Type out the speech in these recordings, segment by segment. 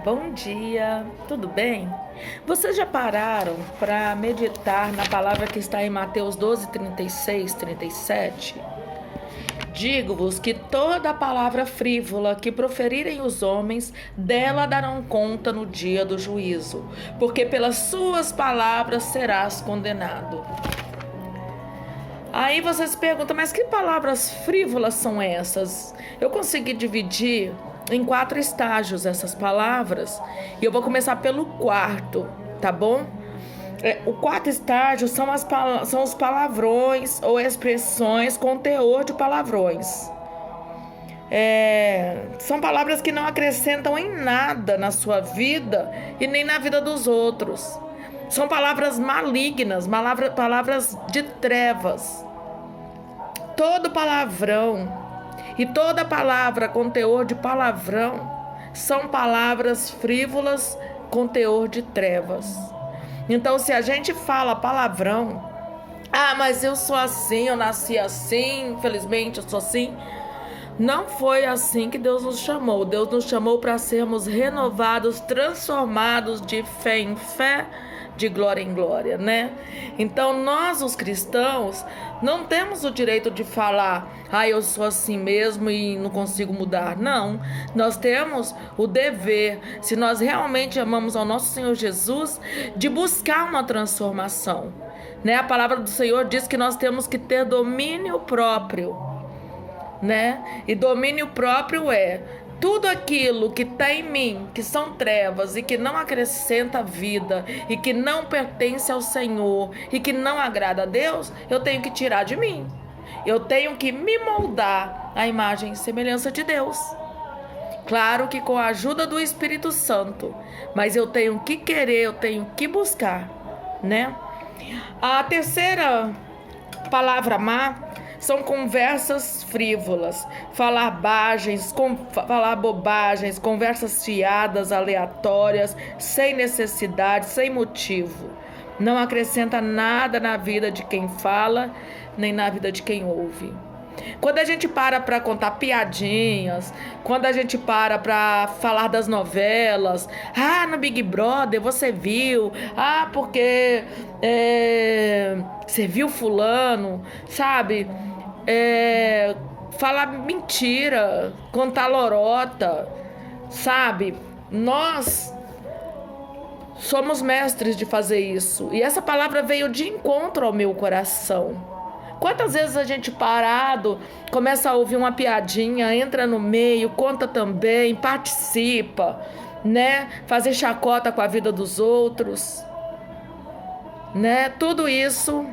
Bom dia, tudo bem? Vocês já pararam para meditar na palavra que está em Mateus 12, 36, 37? Digo-vos que toda palavra frívola que proferirem os homens, dela darão conta no dia do juízo, porque pelas suas palavras serás condenado. Aí vocês perguntam, mas que palavras frívolas são essas? Eu consegui dividir em 4 estágios essas palavras e eu vou começar pelo quarto, tá bom? O quarto estágio são os palavrões ou expressões com teor de palavrões. São palavras que não acrescentam em nada na sua vida e nem na vida dos outros. São palavras malignas, palavras de trevas. Todo palavrão e toda palavra com teor de palavrão são palavras frívolas com teor de trevas. Então, se a gente fala palavrão, mas eu sou assim, eu nasci assim, infelizmente eu sou assim. Não foi assim que Deus nos chamou. Deus nos chamou para sermos renovados, transformados de fé em fé, de glória em glória, né? Então nós, os cristãos, não temos o direito de falar, eu sou assim mesmo e não consigo mudar. Não, nós temos o dever, se nós realmente amamos ao nosso Senhor Jesus, de buscar uma transformação, né? A palavra do Senhor diz que nós temos que ter domínio próprio, né? E domínio próprio é tudo aquilo que está em mim, que são trevas e que não acrescenta vida e que não pertence ao Senhor e que não agrada a Deus, eu tenho que tirar de mim. Eu tenho que me moldar à imagem e semelhança de Deus. Claro que com a ajuda do Espírito Santo, mas eu tenho que querer, eu tenho que buscar, né? A terceira palavra má são conversas frívolas, falar bobagens, conversas fiadas, aleatórias, sem necessidade, sem motivo. Não acrescenta nada na vida de quem fala, nem na vida de quem ouve. Quando a gente para contar piadinhas, quando a gente para falar das novelas, no Big Brother você viu, porque você viu fulano, sabe? Falar mentira, contar lorota, sabe? Nós somos mestres de fazer isso. E essa palavra veio de encontro ao meu coração. Quantas vezes a gente parado, começa a ouvir uma piadinha, entra no meio, conta também, participa, né? Fazer chacota com a vida dos outros, né? Tudo isso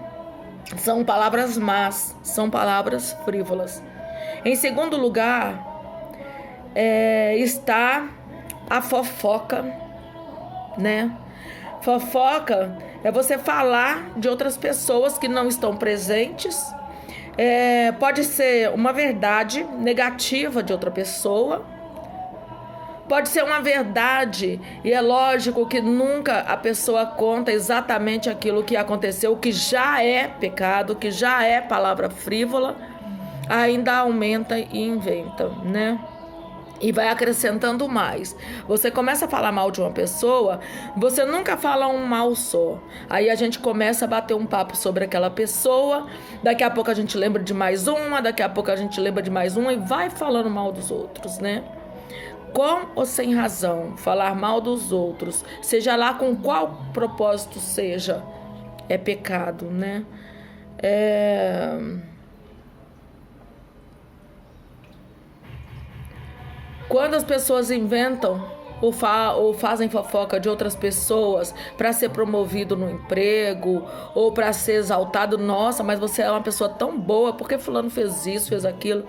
são palavras más, são palavras frívolas. Em segundo lugar, está a fofoca, né? Fofoca é você falar de outras pessoas que não estão presentes. Pode ser uma verdade negativa de outra pessoa. Pode ser uma verdade, e é lógico que nunca a pessoa conta exatamente aquilo que aconteceu, que já é pecado, que já é palavra frívola, ainda aumenta e inventa, né? E vai acrescentando mais. Você começa a falar mal de uma pessoa, você nunca fala um mal só. Aí a gente começa a bater um papo sobre aquela pessoa, daqui a pouco a gente lembra de mais uma, daqui a pouco a gente lembra de mais uma e vai falando mal dos outros, né? Com ou sem razão, falar mal dos outros, seja lá com qual propósito seja, é pecado, né? Quando as pessoas inventam ou fazem fofoca de outras pessoas para ser promovido no emprego ou para ser exaltado, nossa, mas você é uma pessoa tão boa, por que fulano fez isso, fez aquilo?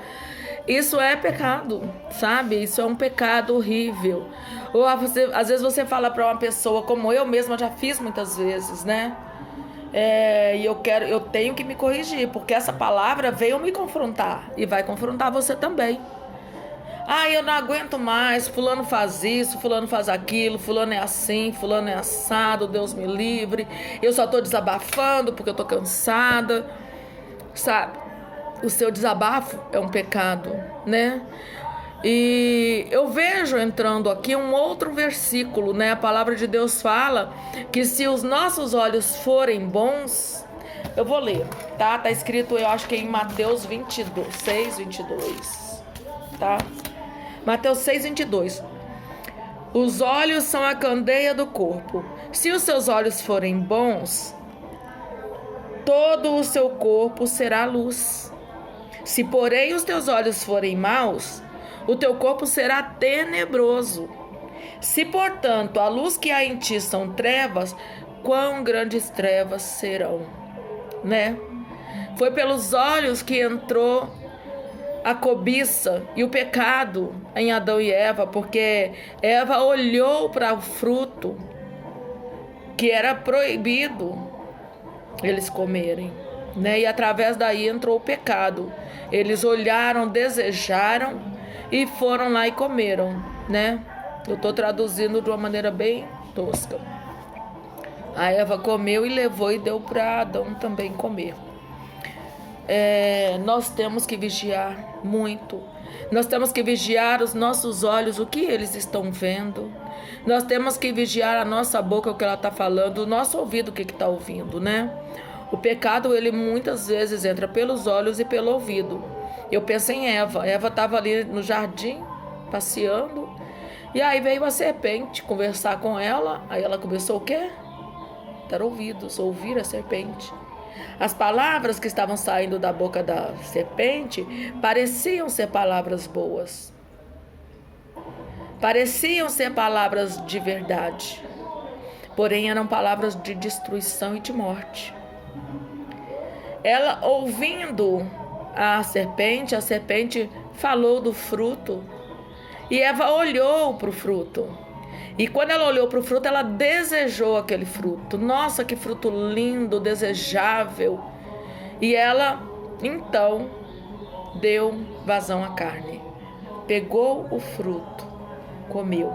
Isso é pecado, sabe? Isso é um pecado horrível. Ou às vezes você fala para uma pessoa, como eu mesma já fiz muitas vezes, né? E eu tenho que me corrigir, porque essa palavra veio me confrontar e vai confrontar você também. Eu não aguento mais, fulano faz isso, fulano faz aquilo, fulano é assim, fulano é assado, Deus me livre. Eu só tô desabafando porque eu tô cansada, sabe? O seu desabafo é um pecado, né? E eu vejo entrando aqui um outro versículo, né? A palavra de Deus fala que se os nossos olhos forem bons, eu vou ler, tá? Tá escrito, eu acho que em Mateus 6:22, tá? Mateus 6:22. Os olhos são a candeia do corpo. Se os seus olhos forem bons, todo o seu corpo será luz. Se, porém, os teus olhos forem maus, o teu corpo será tenebroso. Se, portanto, a luz que há em ti são trevas, quão grandes trevas serão, né? Foi pelos olhos que entrou a cobiça e o pecado em Adão e Eva, porque Eva olhou para o fruto que era proibido eles comerem, né? E através daí entrou o pecado. Eles olharam, desejaram e foram lá e comeram, né? Eu estou traduzindo de uma maneira bem tosca. A Eva comeu e levou e deu para Adão também comer. Nós temos que vigiar muito. Nós temos que vigiar os nossos olhos, o que eles estão vendo. Nós temos que vigiar a nossa boca, o que ela está falando, o nosso ouvido, o que está ouvindo, né? O pecado, ele muitas vezes entra pelos olhos e pelo ouvido. Eu penso em Eva. Eva estava ali no jardim, passeando. E aí veio a serpente conversar com ela. Aí ela começou o quê? Dar ouvidos, ouvir a serpente. As palavras que estavam saindo da boca da serpente pareciam ser palavras boas. Pareciam ser palavras de verdade. Porém, eram palavras de destruição e de morte. Ela, ouvindo a serpente falou do fruto. E Eva olhou para o fruto. E quando ela olhou para o fruto, ela desejou aquele fruto. Nossa, que fruto lindo, desejável. E ela, então, deu vazão à carne. Pegou o fruto, comeu.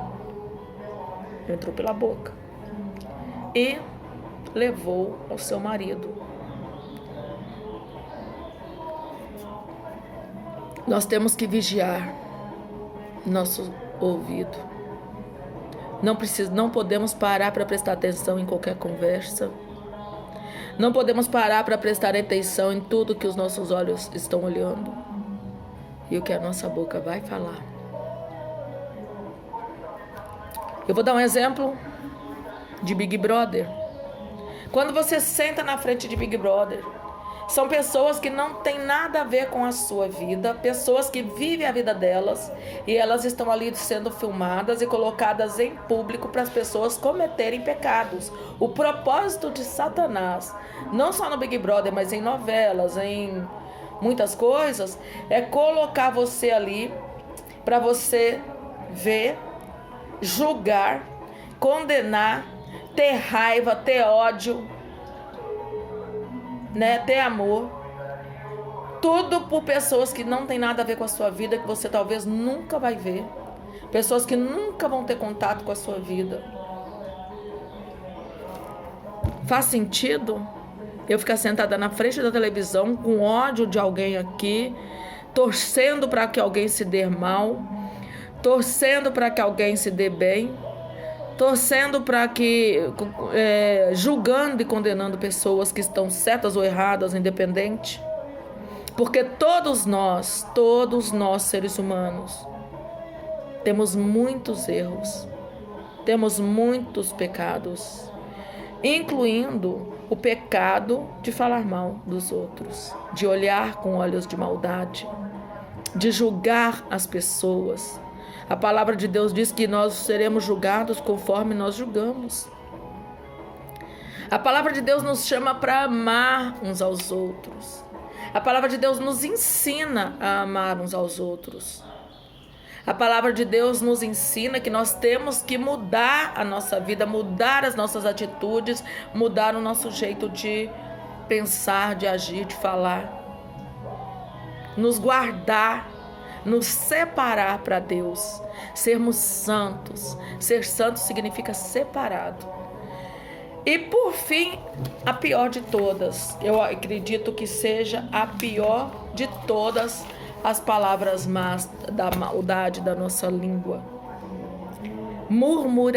Entrou pela boca. E levou ao seu marido. Nós temos que vigiar nosso ouvido. Não podemos parar para prestar atenção em qualquer conversa. Não podemos parar para prestar atenção em tudo que os nossos olhos estão olhando e o que a nossa boca vai falar. Eu vou dar um exemplo de Big Brother. Quando você senta na frente de Big Brother, são pessoas que não têm nada a ver com a sua vida, pessoas que vivem a vida delas e elas estão ali sendo filmadas e colocadas em público para as pessoas cometerem pecados. O propósito de Satanás, não só no Big Brother, mas em novelas, em muitas coisas, é colocar você ali para você ver, julgar, condenar, ter raiva, ter ódio, né, ter amor, tudo por pessoas que não tem nada a ver com a sua vida, que você talvez nunca vai ver, pessoas que nunca vão ter contato com a sua vida. Faz sentido eu ficar sentada na frente da televisão com ódio de alguém aqui, torcendo para que alguém se dê mal, torcendo para que alguém se dê bem, torcendo para que, julgando e condenando pessoas que estão certas ou erradas, independente. Porque todos nós seres humanos, temos muitos erros, temos muitos pecados, incluindo o pecado de falar mal dos outros, de olhar com olhos de maldade, de julgar as pessoas. A palavra de Deus diz que nós seremos julgados conforme nós julgamos. A palavra de Deus nos chama para amar uns aos outros. A palavra de Deus nos ensina a amar uns aos outros. A palavra de Deus nos ensina que nós temos que mudar a nossa vida, mudar as nossas atitudes, mudar o nosso jeito de pensar, de agir, de falar. Nos guardar, nos separar para Deus, sermos santos. Ser santo significa separado. E por fim, a pior de todas, eu acredito que seja a pior de todas, as palavras más da maldade da nossa língua. Murmura